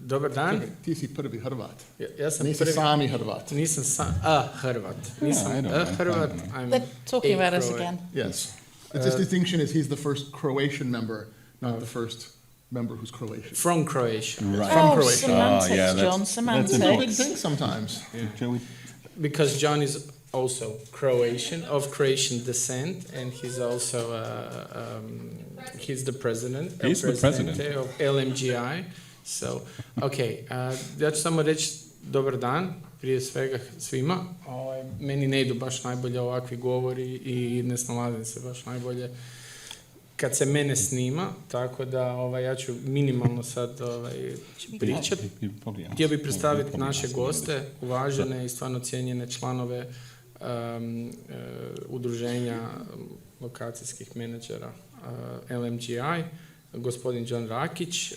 Dobar dan. Ti si prvi Hrvat. Ja sam Nisi prvi... sami Hrvat. Nisam Hrvat. Nisam Hrvat. I'm They're talking a about us Croat. again. Yes. This distinction is he's the first Croatian member, not the first member who's Croatian. From Croatia. Right. From Oh, Croatia. semantics, yeah, that's- John, that's semantics. It's a big thing sometimes. Shall we? Because John is also Croatian, of Croatian descent, and he's also he's the president. He's the president of LMGI. So, okay, ja ću samo reći dobar dan, prije svega svima. Meni ne idu baš najbolje ovakvi govori i ne snalazim se baš najbolje kad se mene snima, tako da ja ću minimalno sad pričati. Htio bih predstaviti naše goste, uvažene i stvarno cijenjene članove udruženja lokacijskih menadžera LMGI, gospodin John Rakich,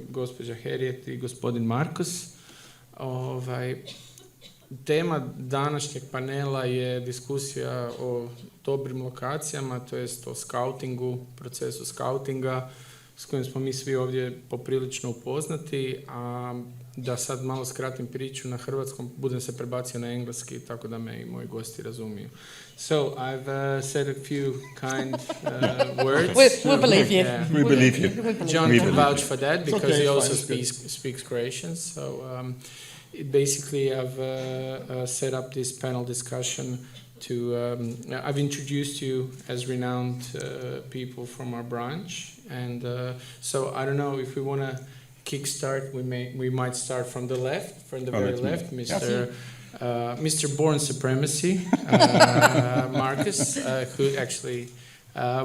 gospođa Harriet i gospodin Markus. Tema današnjeg panela je diskusija o dobrim lokacijama, to jest o skautingu, procesu skautinga s kojim smo mi svi ovdje poprilično upoznati, a da sad malo skratim priču na hrvatskom, budem se prebacio na engleski, tako da me i moji gosti razumiju. So, I've said a few kind words. We believe you. Yeah. We believe you. John can vouch for that because okay, he fine, also it's speaks Croatian. So basically I've set up this panel discussion to, I've introduced you as renowned people from our branch. And so I don't know if we want to kickstart, we might start from the left, from the very left, Mr. Bourne Supremacy, Marcus, who actually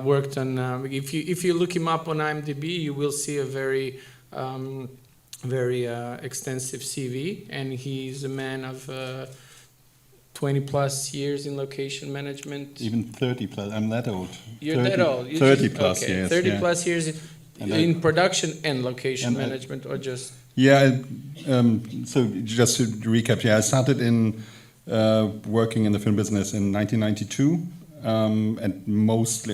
worked on. If you look him up on IMDb, you will see a very extensive CV, and he's a man of 20 plus years in location management. Even 30 plus. I'm that old. You're that old. 30 plus years. 30 plus years in production and location management, or just. Yeah. So just to recap, I started in working in the film business in 1992, and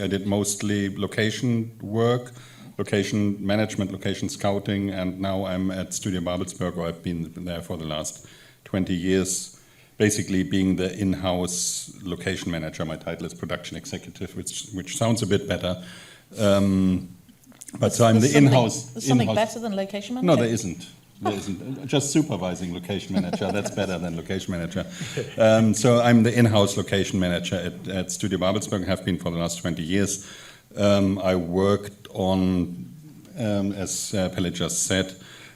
I did mostly location work, location management, location scouting, and now I'm at Studio Babelsberg, or I've been there for the last 20 years, basically being the in-house location manager. My title is production executive, which sounds a bit better. But so I'm the in-house. There's something better than location manager? No, there isn't. There isn't. Just supervising location manager, that's better than location manager. So I'm the in-house location manager at Studio Babelsberg, have been for the last 20 years. I worked on, as Pele just said,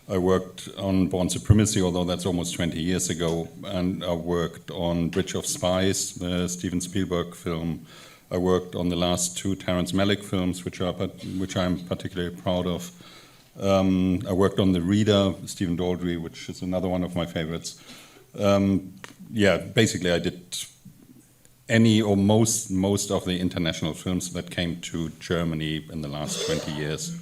I worked on Bourne Supremacy, although that's almost 20 years ago, and I worked on Bridge of Spies, the Steven Spielberg film. I worked on the last two Terrence Malick films, which I'm particularly proud of. I worked on The Reader, Stephen Daldry, which is another one of my favorites. Basically I did any or most of the international films that came to Germany in the last 20 years.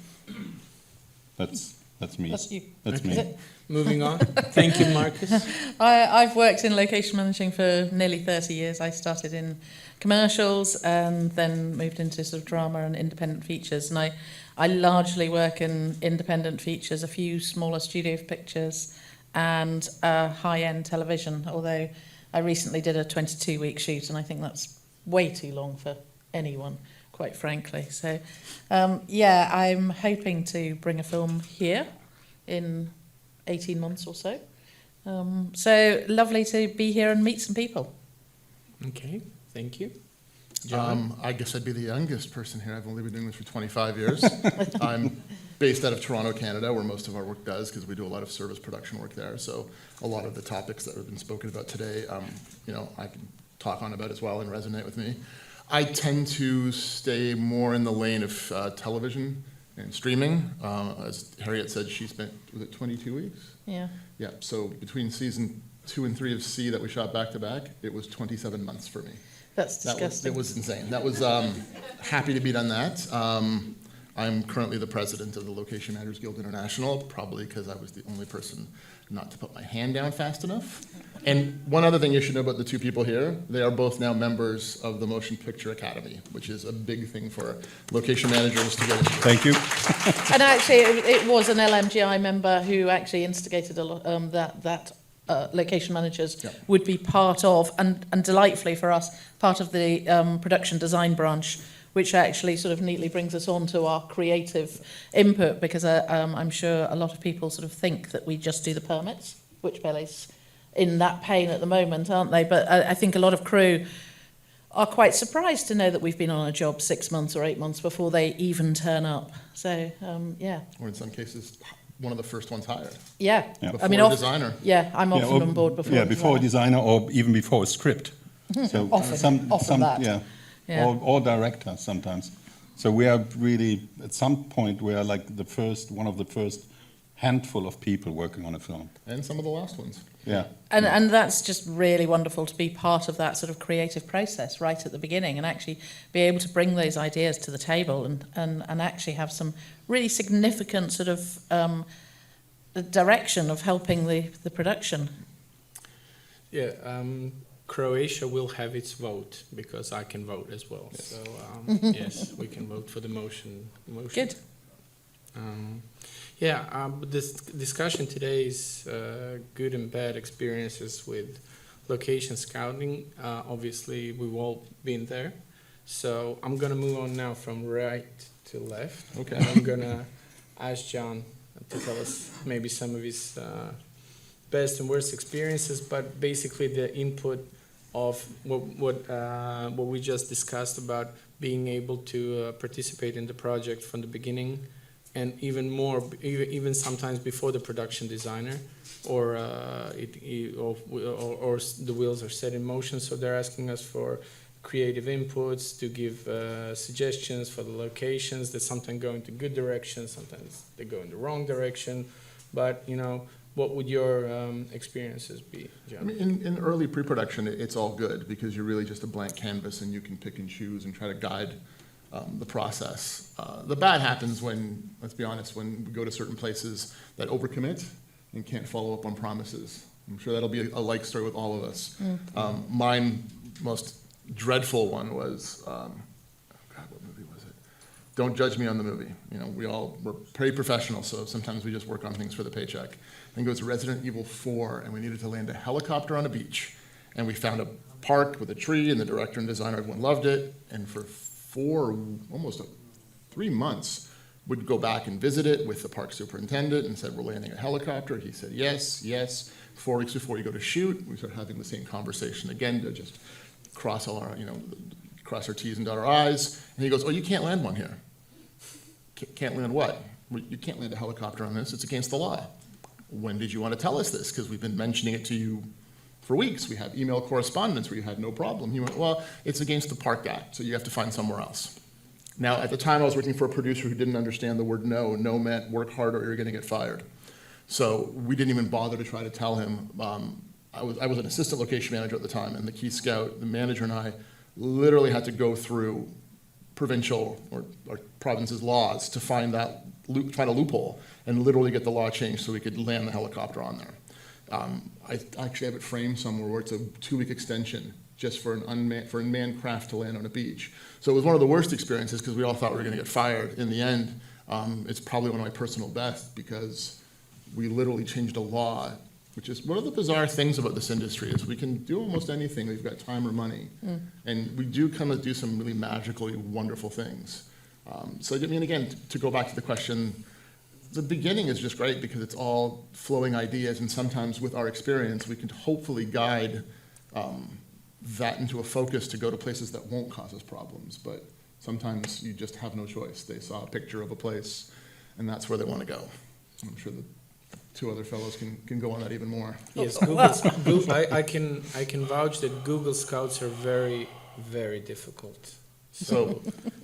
That's me. That's you. That's Okay. me. Moving on. Thank you, Marcus. I've worked in location managing for nearly 30 years. I started in commercials and then moved into sort of drama and independent features. And I largely work in independent features, a few smaller studio pictures, and high-end television, although I recently did a 22-week shoot, and I think that's way too long for anyone, quite frankly. So, I'm hoping to bring a film here in 18 months or so. So lovely to be here and meet some people. Okay, thank you. John? I guess I'd be the youngest person here. I've only been doing this for 25 years. I'm based out of Toronto, Canada, where most of our work does, because we do a lot of service production work there. So a lot of the topics that have been spoken about today, I can talk on about as well and resonate with me. I tend to stay more in the lane of television and streaming. As Harriet said, she spent, was it 22 weeks? Yeah. Yeah, so between season 2 and 3 of C that we shot back to back, it was 27 months for me. That's disgusting. It was insane. That was, happy to be done that. I'm currently the president of the Location Managers Guild International, probably because I was the only person not to put my hand down fast enough. And one other thing you should know about the two people here, they are both now members of the Motion Picture Academy, which is a big thing for location managers to get into. Thank you. And actually, it was an LMGI member who actually instigated a lot, that location managers would be part of, and delightfully for us, part of the production design branch, which actually sort of neatly brings us on to our creative input, because I'm sure a lot of people sort of think that we just do the permits, which Pele's in that pain at the moment, aren't they? But I think a lot of crew are quite surprised to know that we've been on a job 6 months or 8 months before they even turn up. So, yeah. Or in some cases, one of the first ones hired. Yeah. Before I mean, a designer. Yeah, I'm often on board before. Yeah, before a designer or even before a script. So Often that. Yeah. Or director sometimes. So we are really, at some point, we are like one of the first handful of people working on a film. And some of the last ones. Yeah. And that's just really wonderful to be part of that sort of creative process right at the beginning, and actually be able to bring those ideas to the table and actually have some really significant sort of direction of helping the production. Yeah, Croatia will have its vote because I can vote as well. Yes. So yes, we can vote for the motion. Good. But this discussion today is good and bad experiences with location scouting. Obviously, we've all been there. So I'm going to move on now from right to left. Okay. And I'm going to ask John to tell us maybe some of his best and worst experiences, but basically the input of what we just discussed about being able to participate in the project from the beginning, and even more, even sometimes before the production designer, or the wheels are set in motion. So they're asking us for creative inputs, to give suggestions for the locations that sometimes go into good direction, sometimes they go in the wrong direction. But what would your experiences be, John? I mean, in early pre-production, it's all good because you're really just a blank canvas and you can pick and choose and try to guide the process. The bad happens when, let's be honest, when we go to certain places that overcommit and can't follow up on promises. I'm sure that'll be a like story with all of us. Mine most dreadful one was, what movie was it? Don't judge me on the movie. We're pretty professional, so sometimes we just work on things for the paycheck. I think it was Resident Evil 4, and we needed to land a helicopter on a beach. And we found a park with a tree, and the director and designer, everyone loved it. And for almost 3 months, we'd go back and visit it with the park superintendent and said, we're landing a helicopter. He said, yes, yes. 4 weeks before you go to shoot, we start having the same conversation again to just cross all our, cross our T's and dot our I's. And he goes, oh, you can't land one here. Can't land what? You can't land a helicopter on this. It's against the law. When did you want to tell us this? Because we've been mentioning it to you for weeks. We have email correspondence where you had no problem. He went, well, it's against the Park Act, so you have to find somewhere else. Now, at the time, I was working for a producer who didn't understand the word no. No meant work hard or you're going to get fired. So we didn't even bother to try to tell him. I was an assistant location manager at the time, and the key scout, the manager, and I literally had to go through provincial or province's laws to find a loophole and literally get the law changed so we could land the helicopter on there. I actually have it framed somewhere where it's a 2-week extension just for a manned craft to land on a beach. So it was one of the worst experiences because we all thought we were going to get fired. In the end, it's probably one of my personal best because we literally changed a law, which is one of the bizarre things about this industry is we can do almost anything. We've got time or money. And we do come to do some really magically wonderful things. So I mean, again, to go back to the question, the beginning is just great because it's all flowing ideas, and sometimes with our experience, we can hopefully guide that into a focus to go to places that won't cause us problems. But sometimes you just have no choice. They saw a picture of a place, and that's where they want to go. I'm sure the 2 other fellows can go on that even more. Yes, I can vouch that Google Scouts are very, very difficult. So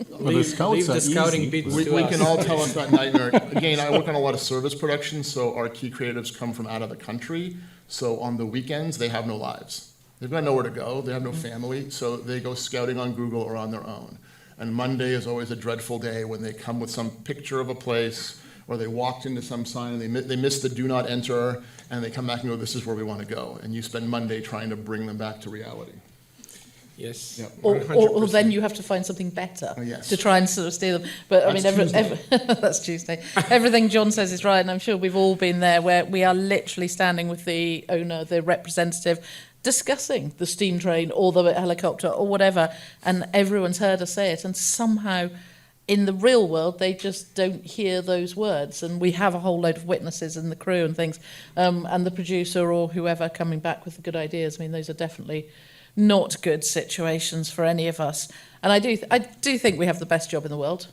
leave the scouting bit to We us. can all tell us that nightmare. Again, I work on a lot of service production, so our key creatives come from out of the country. So on the weekends, they have no lives. They've got nowhere to go. They have no family, so they go scouting on Google or on their own. And Monday is always a dreadful day when they come with some picture of a place, or they walked into some sign and they missed the do not enter, and they come back and go, this is where we want to go. And you spend Monday trying to bring them back to reality. Yes. Yep. Or 100%. then you have to find something better Yes. to try and sort of steal them. But I mean, that's Tuesday. Everything John says is right, and I'm sure we've all been there, where we are literally standing with the owner, the representative, discussing the steam train or the helicopter or whatever, and everyone's heard us say it, and somehow in the real world they just don't hear those words, and we have a whole load of witnesses and the crew and things, and the producer or whoever coming back with the good ideas. I mean, those are definitely not good situations for any of us, and I do think we have the best job in the world.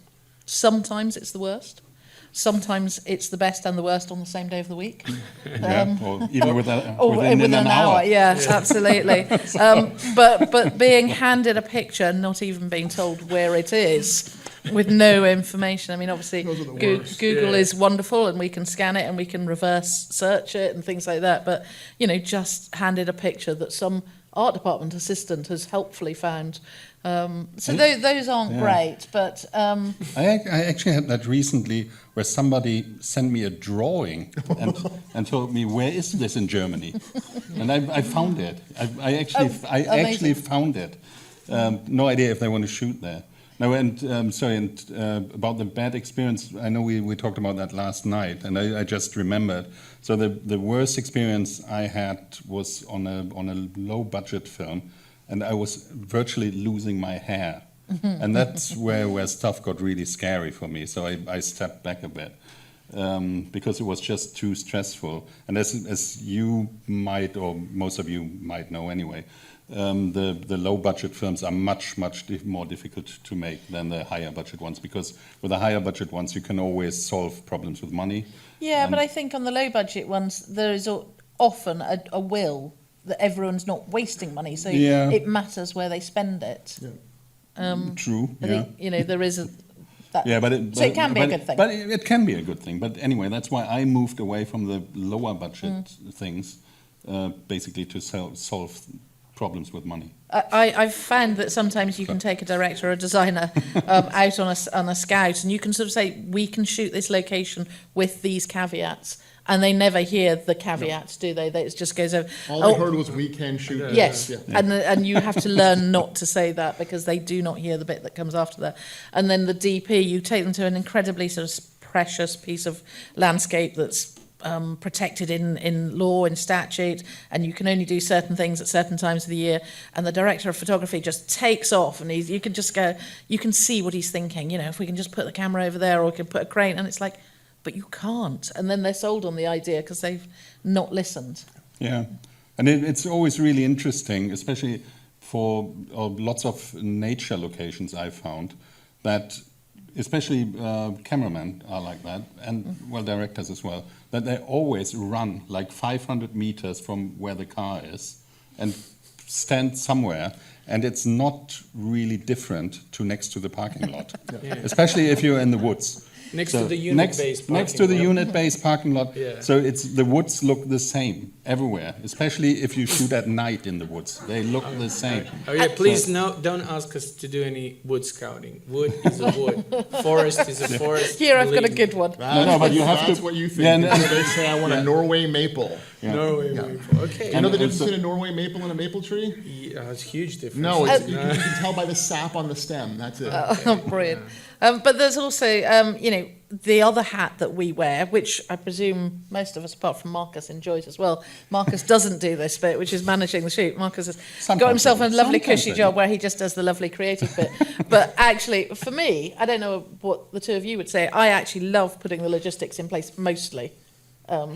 Sometimes it's the worst. Sometimes it's the best and the worst on the same day of the week. Or even Within an hour. Yeah, absolutely. But being handed a picture, not even being told where it is, with no information. I mean, obviously, Those are the worst. Google is wonderful, and we can scan it and we can reverse search it and things like that. But, you know, just handed a picture that some art department assistant has helpfully found. So those aren't great, but... I actually had that recently, where somebody sent me a drawing and told me, where is this in Germany? And I found it. I actually found it. No idea if they want to shoot there. No, and about the bad experience, I know we talked about that last night, and I just remembered. So the worst experience I had was on a low budget film, and I was virtually losing my hair. And that's where stuff got really scary for me. So I stepped back a bit because it was just too stressful. And as you might, or most of you might know anyway, the low budget films are much more difficult to make than the higher budget ones, because with the higher budget ones you can always solve problems with money. Yeah, but I think on the low budget ones there is often a will that everyone's not wasting money, so it matters where they spend it. True. I think, you know, there is that. Yeah, but it can be a good thing. But it can be a good thing. But anyway, that's why I moved away from the lower budget things, basically to solve problems with money. I've found that sometimes you can take a director or a designer out on a scout, and you can sort of say, we can shoot this location with these caveats, and they never hear the caveats, do they? It just goes over. All I heard was, we can shoot this. Yes, Yeah. and you have to learn not to say that, because they do not hear the bit that comes after that. And then the DP, you take them to an incredibly sort of precious piece of landscape that's protected in law, in statute, and you can only do certain things at certain times of the year, and the director of photography just takes off, and you can just go, you can see what he's thinking, you know, if we can just put the camera over there, or we can put a crane, and it's like, but you can't, and then they're sold on the idea because they've not listened. Yeah, and it's always really interesting, especially for lots of nature locations I've found, that especially cameramen are like that, and well, directors as well, that they always run like 500 meters from where the car is and stand somewhere, and it's not really different to next to the parking lot, especially if you're in the woods. Next to the unit-based parking lot. Next to the unit-based parking lot. Yeah. So the woods look the same everywhere, especially if you shoot at night in the woods. They look the same. Oh yeah, please don't ask us to do any wood scouting. Wood is a wood. Forest is a forest. Here, I've got a believe good one. But you have That's to. what you think. Yeah, Until they say, I want a Norway maple. Yeah. Norway maple. Okay. You know the difference between a Norway maple and a maple tree? Yeah, it's a huge difference. No, you can tell by the sap on the stem. That's it. Oh, brilliant. But there's also, you know, the other hat that we wear, which I presume most of us, apart from Marcus, enjoys as well. Marcus doesn't do this bit, which is managing the shoot. Marcus has got himself a lovely cushy job where he just does the lovely creative bit. But actually, for me, I don't know what the two of you would say, I actually love putting the logistics in place mostly.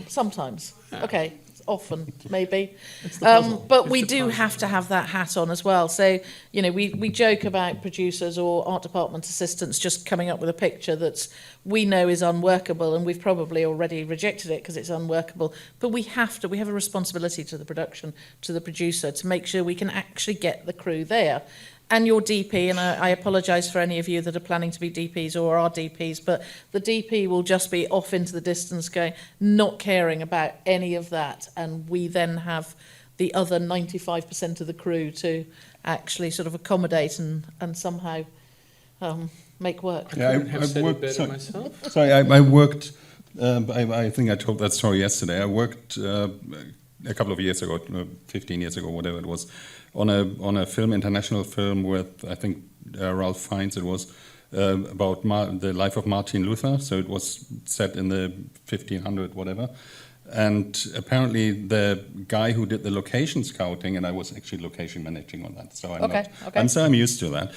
Sometimes. Okay. Often, maybe. But we do have to have that hat on as well. So, you know, we joke about producers or art department assistants just coming up with a picture that we know is unworkable, and we've probably already rejected it because it's unworkable. But we have a responsibility to the production, to the producer, to make sure we can actually get the crew there. And your DP, and I apologise for any of you that are planning to be DPs or are DPs, but the DP will just be off into the distance going, not caring about any of that, and we then have the other 95% of the crew to actually sort of accommodate and somehow make work. I I worked, I think I told that story yesterday, I worked a couple of years ago, 15 years ago, whatever it was, on a film, international film with, I think, Ralph Fiennes. It was about the life of Martin Luther. So it was set in the 1500 whatever. And apparently the guy who did the location scouting, and I was actually location managing on that, so I'm used to that.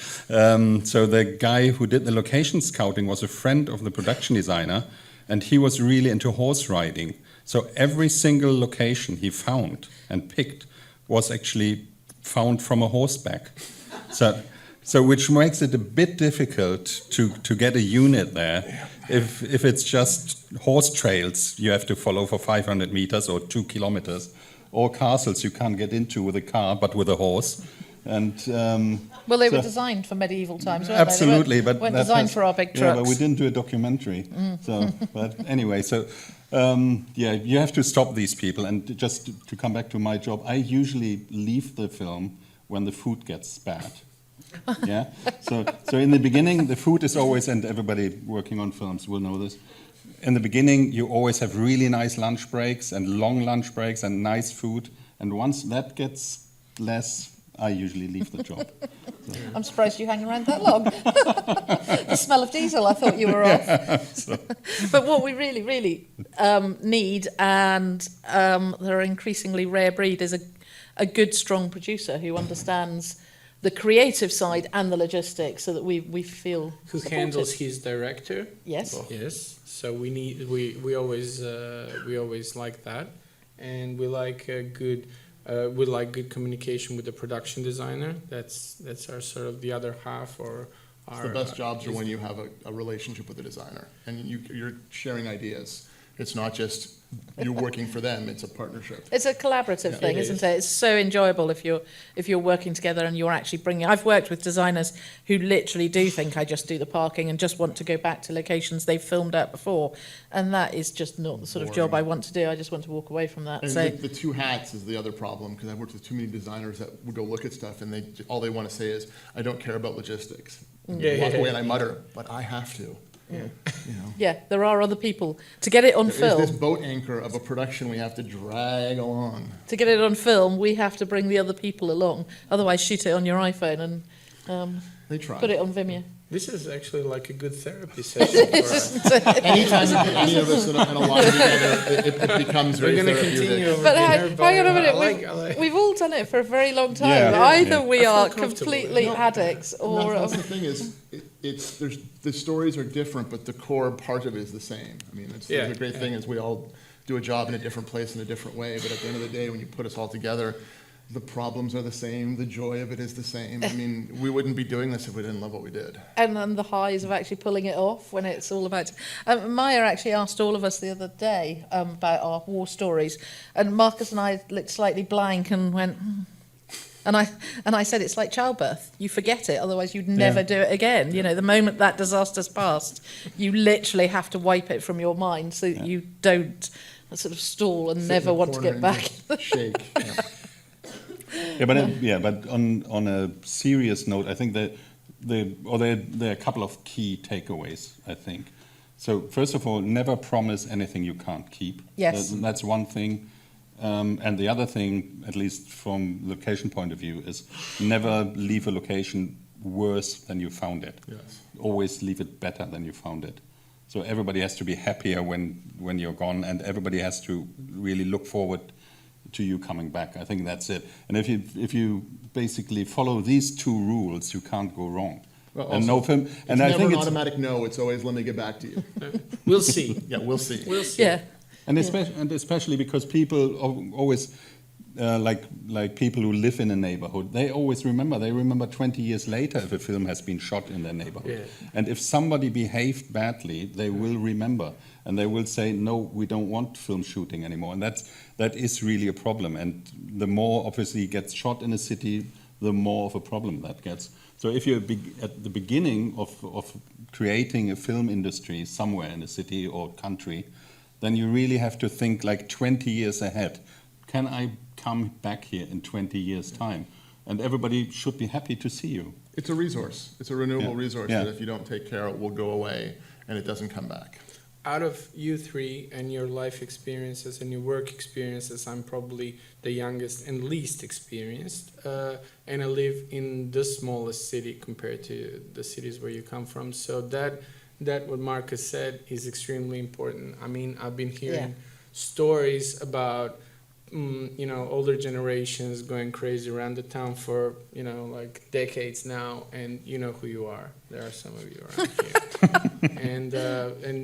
So the guy who did the location scouting was a friend of the production designer, and he was really into horse riding. So every single location he found and picked was actually found from a horseback. So which makes it a bit difficult to get a unit there. If it's just horse trails you have to follow for 500 meters or 2 kilometers, or castles you can't get into with a car but with a horse. And well, they were designed for medieval times, weren't absolutely, they? They weren't designed for our big trucks. Yeah, but we didn't do a documentary. So, but anyway, so yeah, you have to stop these people. And just to come back to my job, I usually leave the film when the food gets bad. Yeah. So in the beginning, the food is always, and everybody working on films will know this. In the beginning, you always have really nice lunch breaks and long lunch breaks and nice food. And once that gets less, I usually leave the job. So. I'm surprised you hang around that long. The smell of diesel, I thought you were off. But what we really, really need, and they're an increasingly rare breed, is a good, strong producer who understands the creative side and the logistics, so that we feel who supported. handles his director. Yes. Yes. So we always like that, and we like good communication with the production designer. That's our sort of the other half, or our. The best jobs are when you have a relationship with the designer and you're sharing ideas. It's not just you're working for them, it's a partnership. It's a collaborative thing, isn't it? It's so enjoyable if you're working together and you're actually bringing. I've worked with designers who literally do think I just do the parking and just want to go back to locations they've filmed at before, and that is just not the sort of job I want to do. I just want to walk away from that. And So the two hats is the other problem, because I've worked with too many designers that would go look at stuff and all they want to say is, I don't care about logistics. And walk away and I mutter, but I have to. Yeah. You know. Yeah, there are other people. To get it on There's film, this boat anchor of a production we have to drag along. to get it on film, we have to bring the other people along. Otherwise, shoot it on your iPhone and They try. put it on Vimeo. This is actually like a good therapy session for us. Anytime you put any of us in a line together, it becomes very We're going to therapeutic. continue over But dinner, hang on a minute, I like. we've all done it for a very long time. Yeah. Either Yeah. we I feel are comfortable. completely No, addicts, or That's the thing is, the stories are different, but the core part of it is the same. I mean, the great thing is we all do a job in a different place in a different way, but at the end of the day, when you put us all together, the problems are the same, the joy of it is the same. I mean, we wouldn't be doing this if we didn't love what we did. and then the highs of actually pulling it off when it's all about. Maya actually asked all of us the other day about our war stories, and Marcus and I looked slightly blank and went. And I said, it's like childbirth. You forget it, otherwise you'd never do it again. You know, the moment that disaster's passed, you literally have to wipe it from your mind so that you don't sort of stall and Sit never in the want to corner get back. and just shake. Yeah, but on a serious note, I think that there are a couple of key takeaways, I think. So first of all, never promise anything you can't keep. Yes. That's one thing. And the other thing, at least from location point of view, is never leave a location worse than you found it. Yes. Always leave it better than you found it. So everybody has to be happier when you're gone, and everybody has to really look forward to you coming back. I think that's it. And if you basically follow these two rules, you can't go wrong. Well, And also, no film. It's And I never think an it's automatic no, it's always let me get back to you. We'll see. Yeah, we'll see. We'll see. Yeah. and especially because people always like people who live in a neighborhood, they always remember. They remember 20 years later if a film has been shot in their neighborhood. Yeah. And if somebody behaved badly, they will remember, and they will say, no, we don't want film shooting anymore. And that is really a problem. And the more obviously gets shot in a city, the more of a problem that gets. So if you're at the beginning of creating a film industry somewhere in a city or country, then you really have to think like 20 years ahead. Can I come back here in 20 years' time? And everybody should be happy to see you. It's a resource. It's a renewable Yeah. resource Yeah. that if you don't take care of, it will go away and it doesn't come back. out of you three and your life experiences and your work experiences, I'm probably the youngest and least experienced. And I live in the smallest city compared to the cities where you come from. So that what Marcus said is extremely important. I mean, I've been hearing stories about older generations going crazy around the town for, like decades now, and you know who you are. There are some of you around here. And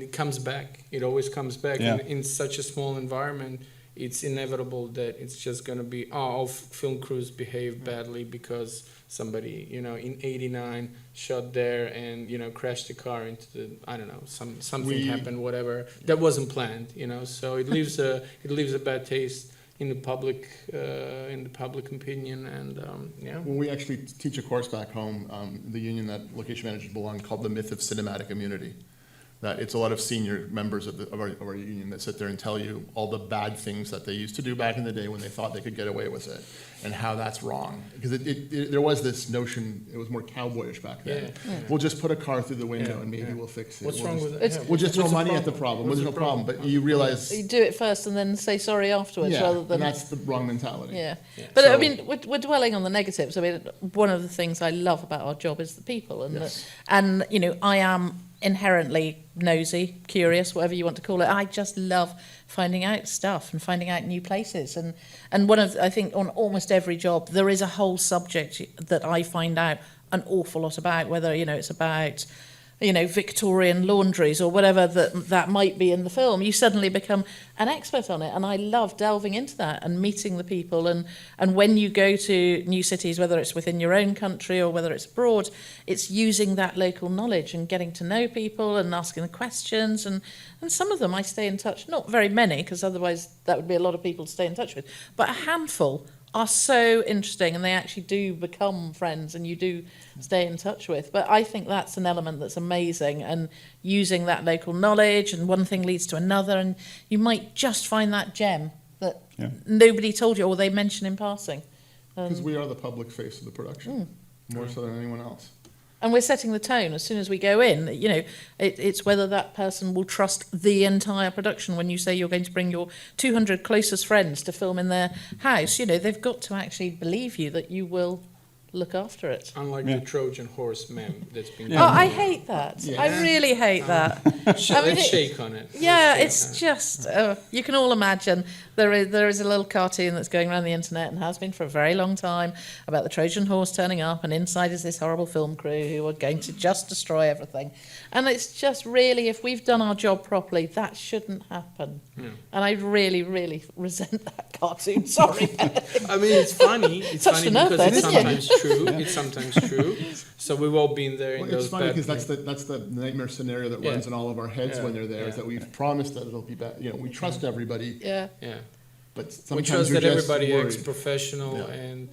it comes back. It always comes back. Yeah. In such a small environment, it's inevitable that it's just going to be, all film crews behave badly because somebody, in 89 shot there and, crashed the car into the, I don't know, something happened, whatever. That wasn't planned, so it leaves a bad taste in the public opinion, and When we actually teach a course back home, the union that location managers belong, called the myth of cinematic immunity. That it's a lot of senior members of our union that sit there and tell you all the bad things that they used to do back in the day when they thought they could get away with it, and how that's wrong. Because there was this notion, it was more cowboyish back then. Yeah. We'll just put a car through the window and maybe we'll fix it. What's wrong with It's- that? We'll just throw What's the money at the problem. What's There's no the problem. But you realize, You do it first and then say sorry afterwards, rather than... and that's the wrong mentality. Yeah. Yeah. But So- I mean, we're dwelling on the negatives. I mean, one of the things I love about our job is the people, and Yes. I am inherently nosy, curious, whatever you want to call it. I just love finding out stuff and finding out new places. And I think on almost every job there is a whole subject that I find out an awful lot about, whether it's about Victorian laundries or whatever that might be in the film. You suddenly become an expert on it, and I love delving into that and meeting the people. And when you go to new cities, whether it's within your own country or whether it's abroad, it's using that local knowledge and getting to know people and asking questions. And some of them I stay in touch, not very many, because otherwise that would be a lot of people to stay in touch with, but a handful are so interesting, and they actually do become friends and you do stay in touch with. But I think that's an element that's amazing, and using that local knowledge, and one thing leads to another, and you might just find that gem that nobody told you or they mention in passing. Because we are the public face of the production, more so than anyone else. And we're setting the tone as soon as we go in. It's whether that person will trust the entire production. When you say you're going to bring your 200 closest friends to film in their house, they've got to actually believe you that you will look after it. Unlike the Trojan horse meme that's been Oh, I hate that. Yeah. I really hate that. Let's shake on it. Yeah, Let's it's shake on it. just, you can all imagine, there is a little cartoon that's going around the internet and has been for a very long time about the Trojan horse turning up, and inside is this horrible film crew who are going to just destroy everything. And it's just really, if we've done our job properly, that shouldn't happen. Yeah. And I really, really resent that cartoon. Sorry. I mean, it's funny. It's Touched funny a nerve because there, it's didn't you? sometimes true. It's sometimes true. So we've all been there in Well, those it's funny bad because that's the nightmare scenario that runs in all of our heads when they're there, is that we've promised that it'll be bad. We trust everybody, Yeah. Yeah. but We sometimes trust you're that just everybody worried. acts professional Yeah. and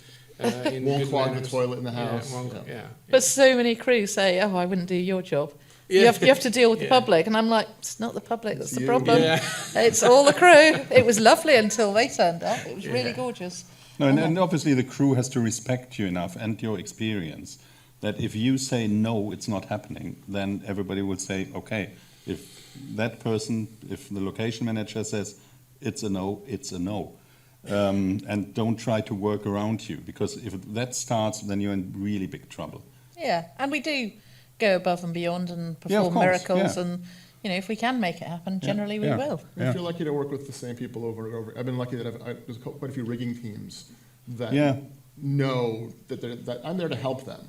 in Won't good clog the manners. toilet in the house. Yeah. But so many crews say, "Oh, I wouldn't do your job. Yeah. You have to deal with the Yeah. public," and I'm like, "It's not the public that's It's the you. problem. Yeah. It's all the crew. It was lovely until they turned up. It was really Yeah. gorgeous." No, and obviously the crew has to respect you enough and your experience that if you say no, it's not happening, then everybody will say, okay, if that person, if the location manager says it's a no, it's a no. And don't try to work around you, because if that starts, then you're in really big trouble. Yeah, and we do go above and beyond and Yeah, of perform course, miracles, yeah. and if we can make it happen, generally we yeah. will. I feel lucky to work with the same people over and over. I've been lucky that there's quite a few rigging teams that know that I'm there to help them,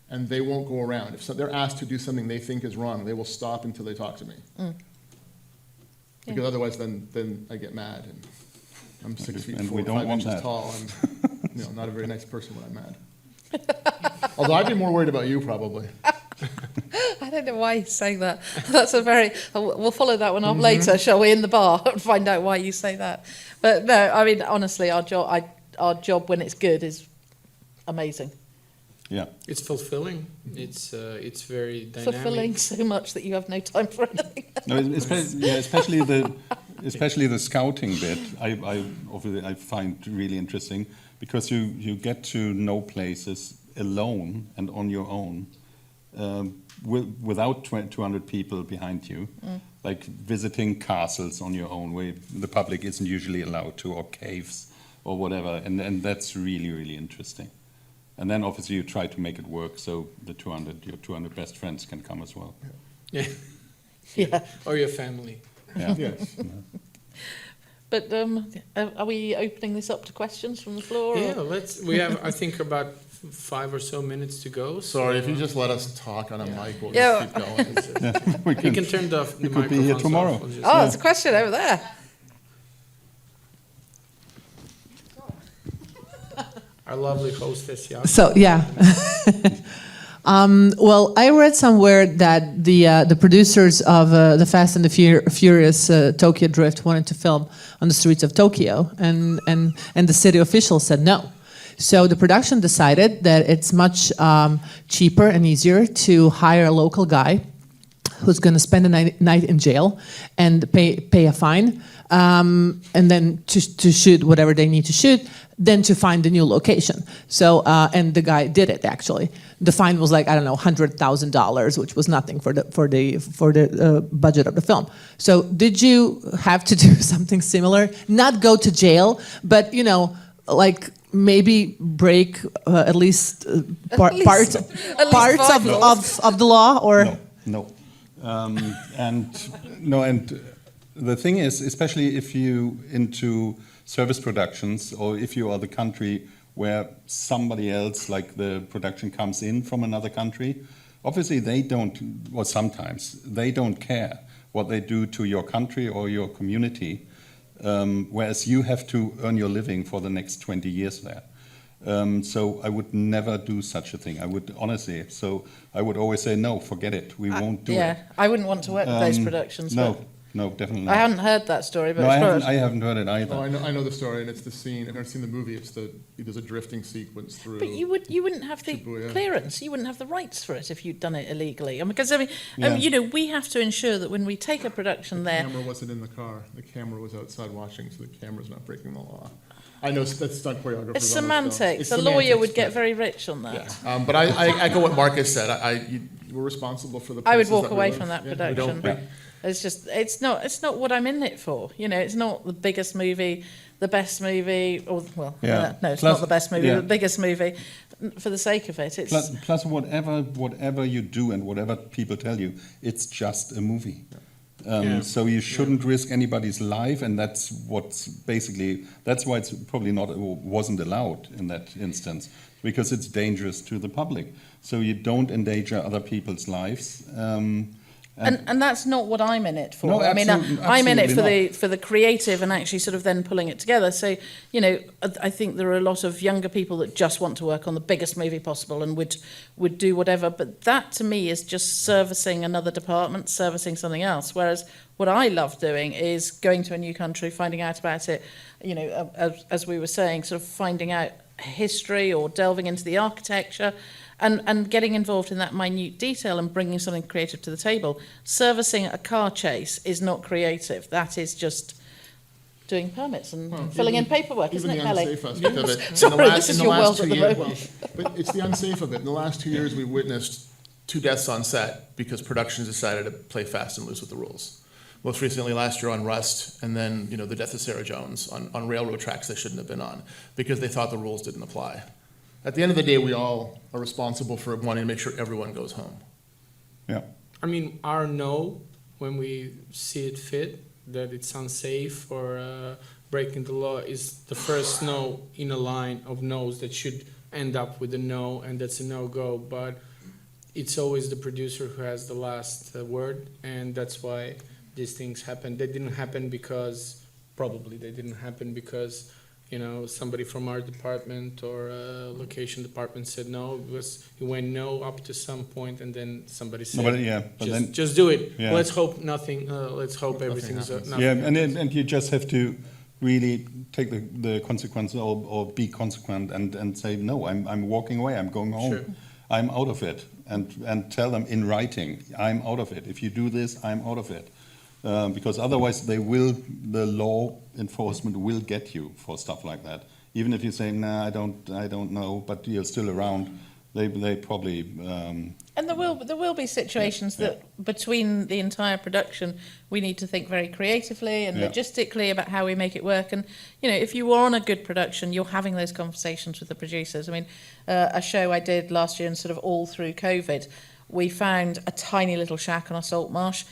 and they won't go around. If they're asked to do something they think is wrong, they will stop until they talk to me. Because otherwise, then I get mad, and I'm 6 feet And 4 we or don't 5 want inches that. tall. I'm not a very nice person when I'm mad. Although I'd be more worried about you probably. I don't know why he's saying that. That's a very. We'll follow that one up later, shall we, in the bar, and find out why you say that. But no, I mean, honestly, our job when it's good is amazing. Yeah. It's fulfilling. It's very dynamic. Fulfilling so much that you have no time for anything. No, especially the scouting bit. I find really interesting, because you get to know places alone and on your own, without 200 people behind you, like visiting castles on your own, where the public isn't usually allowed to, or caves, or whatever, and that's really, really interesting. And then obviously you try to make it work so your 200 best friends can come as well. Yeah. Yeah. Or your family. Yeah. Yes. But are we opening this up to questions from the floor? Yeah, Or? we have, I think, about 5 or so minutes to go. Sorry, if you so, just let us talk on a mic, we'll Yeah. just keep going. We you can turn the we could be here microphones tomorrow. off. We'll just- Oh, there's a question over there. Our lovely hostess, yeah. So yeah. Well, I read somewhere that the producers of the Fast and the Furious Tokyo Drift wanted to film on the streets of Tokyo, and the city officials said no. So the production decided that it's much cheaper and easier to hire a local guy who's going to spend a night in jail and pay a fine, and then to shoot whatever they need to shoot, then to find a new location. So and the guy did it actually. The fine was like, I don't know, $100,000, which was nothing for the budget of the film. So did you have to do something similar? Not go to jail, but like maybe break at least parts of the law, or No. And the thing is, especially if you into service productions, or if you are the country where somebody else, like the production, comes in from another country, obviously they don't, or sometimes they don't care what they do to your country or your community, whereas you have to earn your living for the next 20 years there. So I would never do such a thing. I would honestly. So I would always say no. Forget it. We won't do it. Yeah, I wouldn't want to work with those productions. No, but no, definitely I not. hadn't heard that story, but No, it's I haven't heard it either. Oh, I know the story, and it's the scene. I've never seen the movie. There's a drifting sequence through. But you wouldn't have the Shibuya. clearance. You wouldn't have the rights for it if you'd done it illegally. Because Yeah. we have to ensure that when we take a production The there, camera wasn't in the car. The camera was outside watching, so the camera's not breaking the law. I know that's stunt choreographers. it's on those films. semantics. It's A lawyer semantics, would get but- very rich on that. Yeah. But I echo what Marcus said. We're responsible for the. I would places walk that we away live. from that Yeah, we production. don't- It's just it's not what I'm in it for. It's not the biggest movie, the best movie, or Yeah. no, it's Plus- not the best movie, yeah. the biggest movie. For the sake of it, it's Plus whatever you do and whatever people tell you, it's just a movie. Yeah. So you shouldn't risk anybody's life, and that's why it's probably wasn't allowed in that instance, because it's dangerous to the public. So you don't endanger other people's lives. and that's not what I'm in it for. No, I mean, absolutely- I'm in it absolutely for the creative and actually sort of then pulling it together. So, I think there are a lot of younger people that just want to work on the biggest movie possible and would do whatever. But that to me is just servicing another department, servicing something else. Whereas what I love doing is going to a new country, finding out about it. As we were saying, sort of finding out history or delving into the architecture. And getting involved in that minute detail and bringing something creative to the table. Servicing a car chase is not creative. That is just doing permits and filling in paperwork, isn't Even it, the Kelly? unsafe aspect of it. Sorry, this is your world at the moment. But it's the unsafe of it. In the last 2 years, we witnessed 2 deaths on set because productions decided to play fast and loose with the rules. Most recently last year on Rust, and then the death of Sarah Jones on railroad tracks they shouldn't have been on because they thought the rules didn't apply. At the end of the day, we all are responsible for wanting to make sure everyone goes home. Yeah. I mean, our no, when we see it fit, that it's unsafe or breaking the law, is the first no in a line of no's that should end up with a no, and that's a no-go. But it's always the producer who has the last word, and that's why these things happen. They didn't happen because, probably they didn't happen because somebody from our department or location department said no. It went no up to some point, and then somebody said, just do it. Yeah. Let's hope nothing. Let's hope everything's happens. nothing. And you just have to really take the consequences or be consequent and say no. I'm walking away. I'm going home. Sure. I'm out of it, and tell them in writing, I'm out of it. If you do this, I'm out of it. Because otherwise the law enforcement will get you for stuff like that. Even if you say, nah, I don't know, but you're still around, they probably. And there will be situations that between the entire production we need to think very creatively and logistically about how we make it work. And if you are on a good production, you're having those conversations with the producers. I mean, a show I did last year and sort of all through COVID, we found a tiny little shack on a salt marsh,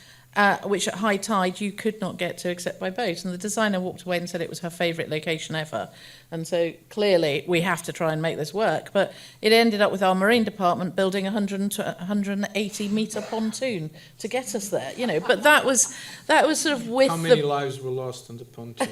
which at high tide you could not get to except by boat. And the designer walked away and said it was her favourite location ever. And so clearly we have to try and make this work. But it ended up with our marine department building a 180 metre pontoon to get us there. But that was sort of with How many lives were lost on the pontoon?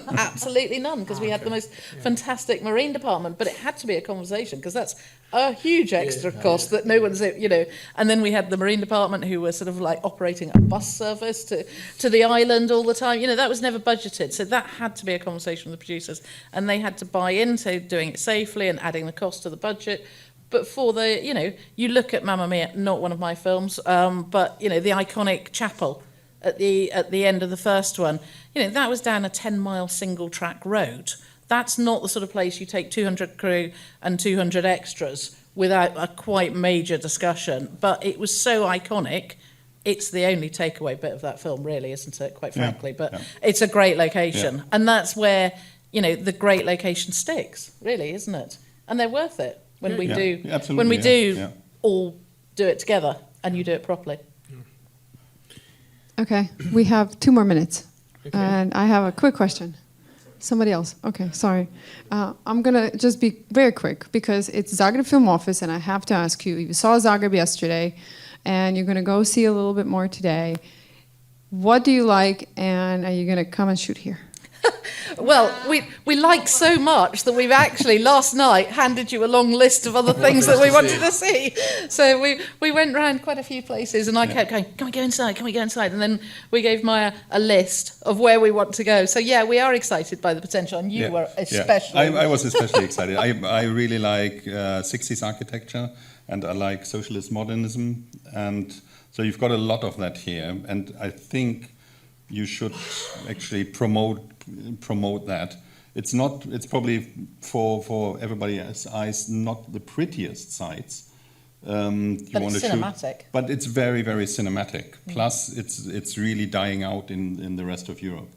Absolutely none, because we had the most fantastic marine department. But it had to be a conversation, because that's a huge extra cost that no one's, And then we had the marine department who were sort of like operating a bus service to the island all the time. That was never budgeted. So that had to be a conversation with the producers. And they had to buy into doing it safely and adding the cost to the budget. But for the, you look at Mamma Mia, not one of my films, but, the iconic chapel at the end of the first one, that was down a 10-mile single-track road. That's not the sort of place you take 200 crew and 200 extras without a quite major discussion. But it was so iconic, it's the only takeaway bit of that film, really, isn't it, quite frankly? But it's a great location. Yeah. And that's where, the great location sticks, really, isn't it? And they're worth it when we do, all do it together and you do it properly. Okay, we have 2 more minutes. Okay. And I have a quick question. Somebody else. Okay, sorry. I'm going to just be very quick because it's Zagreb Film Office, and I have to ask you, you saw Zagreb yesterday, and you're going to go see a little bit more today. What do you like, and are you going to come and shoot here? Well, we like so much that we've actually last night handed you a long list of other things that we wanted to see. So we went round quite a few places, and I kept going, can we go inside? Can we go inside? And then we gave Maya a list of where we want to go. So we are excited by the potential, and you were especially. I was especially excited. I really like 60s architecture, and I like socialist modernism, and so you've got a lot of that here, and I think you should actually promote that. It's probably for everybody's eyes not the prettiest sites. But it's cinematic. But it's very, very cinematic. Plus, it's really dying out in the rest of Europe.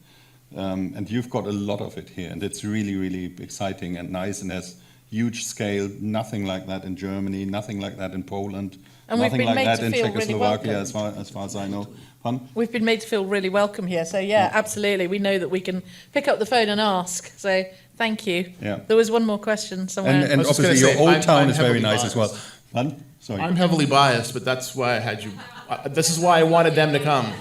And you've got a lot of it here, and it's really, really exciting and nice, and has huge scale. Nothing like that in Germany, nothing like that in Poland, and nothing like that in Czechoslovakia, really as far as I know. Pardon? We've been made to feel really welcome here. So absolutely, we know that we can pick up the phone and ask. So thank you. Yeah. There was one more question somewhere. And obviously your old town is very nice as well. Pardon? Sorry. I'm heavily biased, but that's why I had you. This is why I wanted them to come.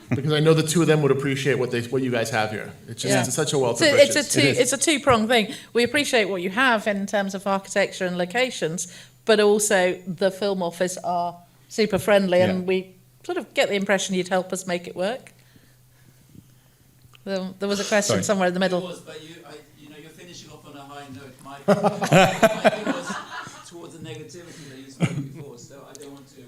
Because I know the two of them would appreciate what you guys have here. It's just it's such a wealth of riches. It's a two-pronged thing. We appreciate what you have in terms of architecture and locations, but also the film office are super friendly, and we sort of get the impression you'd help us make it work. There was a question somewhere in the middle. It was, but you're finishing off on a high note. My thing was towards the negativity that you spoke before, so I don't want to.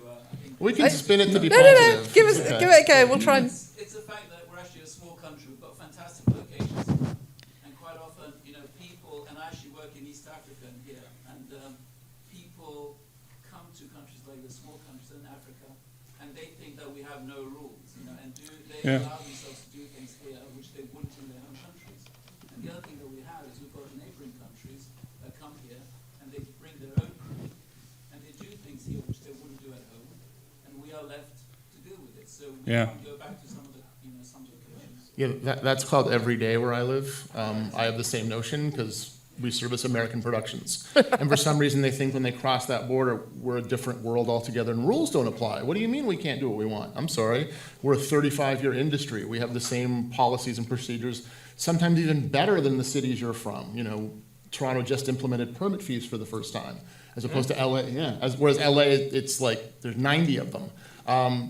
We can spin it to be positive. No. Give it a go. We'll try and. It's the fact that we're actually a small country. We've got fantastic locations, and quite often, people. And I actually work in East Africa here, and people come to countries like the small countries in Africa, and they think that we have no rules, and they allow themselves to do things here which they wouldn't in their own countries. And the other thing that we have is we've got neighbouring countries that come here and they bring their own crew, and they do things here which they wouldn't do at home, and we are left to deal with it. So we can't go back to some of the locations. Yeah, that's called every day where I live. I have the same notion because we service American productions. And for some reason they think when they cross that border, we're a different world altogether and rules don't apply. What do you mean we can't do what we want? I'm sorry. We're a 35-year industry. We have the same policies and procedures, sometimes even better than the cities you're from. Toronto just implemented permit fees for the first time, as opposed to LA. Whereas LA, it's like there's 90 of them.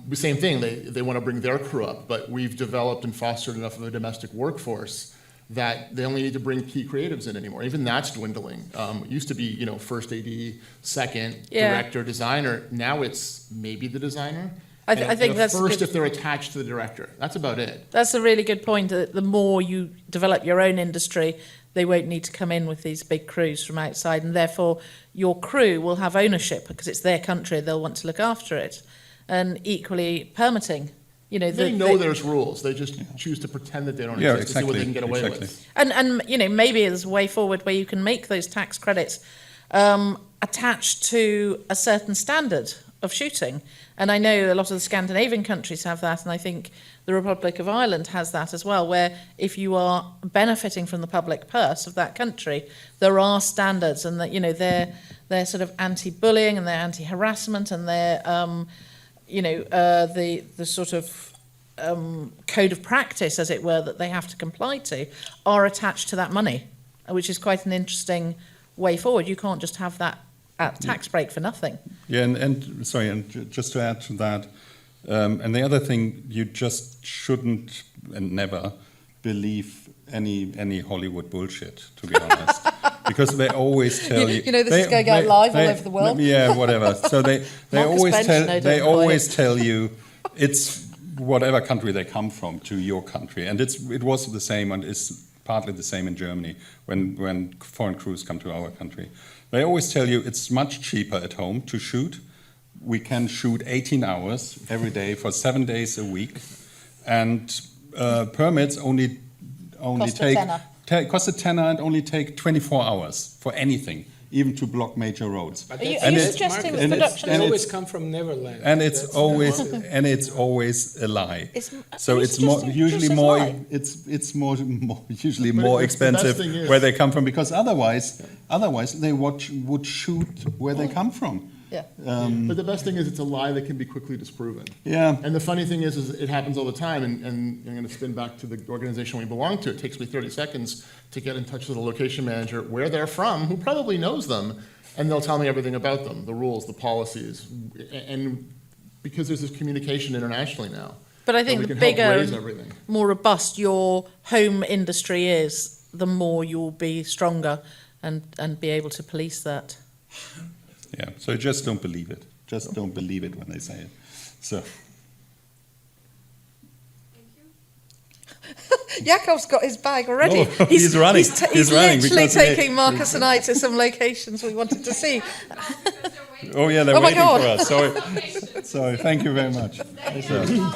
The same thing, they want to bring their crew up, but we've developed and fostered enough of a domestic workforce that they only need to bring key creatives in anymore. Even that's dwindling. It used to be, first AD, second, director, designer. Now it's maybe the designer. I think that's first if they're attached to the director. That's about it. That's a really good point. That the more you develop your own industry, they won't need to come in with these big crews from outside, and therefore your crew will have ownership because it's their country, they'll want to look after it. And equally, permitting. You know, They know there's rules. They just choose to pretend that they don't exist to see what they can get away with. And you know, maybe there's a way forward where you can make those tax credits attached to a certain standard of shooting. And I know a lot of the Scandinavian countries have that, and I think the Republic of Ireland has that as well, where if you are benefiting from the public purse of that country, there are standards, and that, you know, they're sort of anti-bullying and they're anti-harassment, and they're you know, the sort of code of practice, as it were, that they have to comply to, are attached to that money, which is quite an interesting way forward. You can't just have that tax break for nothing. Yeah, and sorry, and just to add to that, and the other thing, you just shouldn't and never believe any Hollywood bullshit, to be honest. Because they always tell you, you know, this is going out live all over the world. Yeah, whatever. So they always tell you it's whatever country they come from to your country, and it was the same, and is partly the same in Germany when foreign crews come to our country. They always tell you it's much cheaper at home to shoot. We can shoot 18 hours every day for 7 days a week, and permits only cost a tenner and only take 24 hours for anything, even to block major roads. But Are you that's- suggesting Marcus, that production- they and always it's- come from Neverland. And it's That's always the- and it's always a lie. Are you suggesting lie? It's usually But more the expensive best thing is- where they come from, because otherwise they would shoot where they come from. Yeah. But the best thing is it's a lie that can be quickly disproven. Yeah. And the funny thing is it happens all the time, and I'm going to spin back to the organization we belong to. It takes me 30 seconds to get in touch with a location manager where they're from, who probably knows them, and they'll tell me everything about them, the rules, the policies, and because there's this communication internationally now. But I that think we the can help bigger, raise everything. more robust your home industry is, the more you'll be stronger and be able to police that. Yeah. So just don't believe it. Just don't believe it when they say it. So. Yakov's got his bag already. Oh, he's running. He's running literally because taking Marcus and I to some locations we wanted to see. Oh yeah, they're Oh my waiting God. for us. Sorry. Thank you very much. So.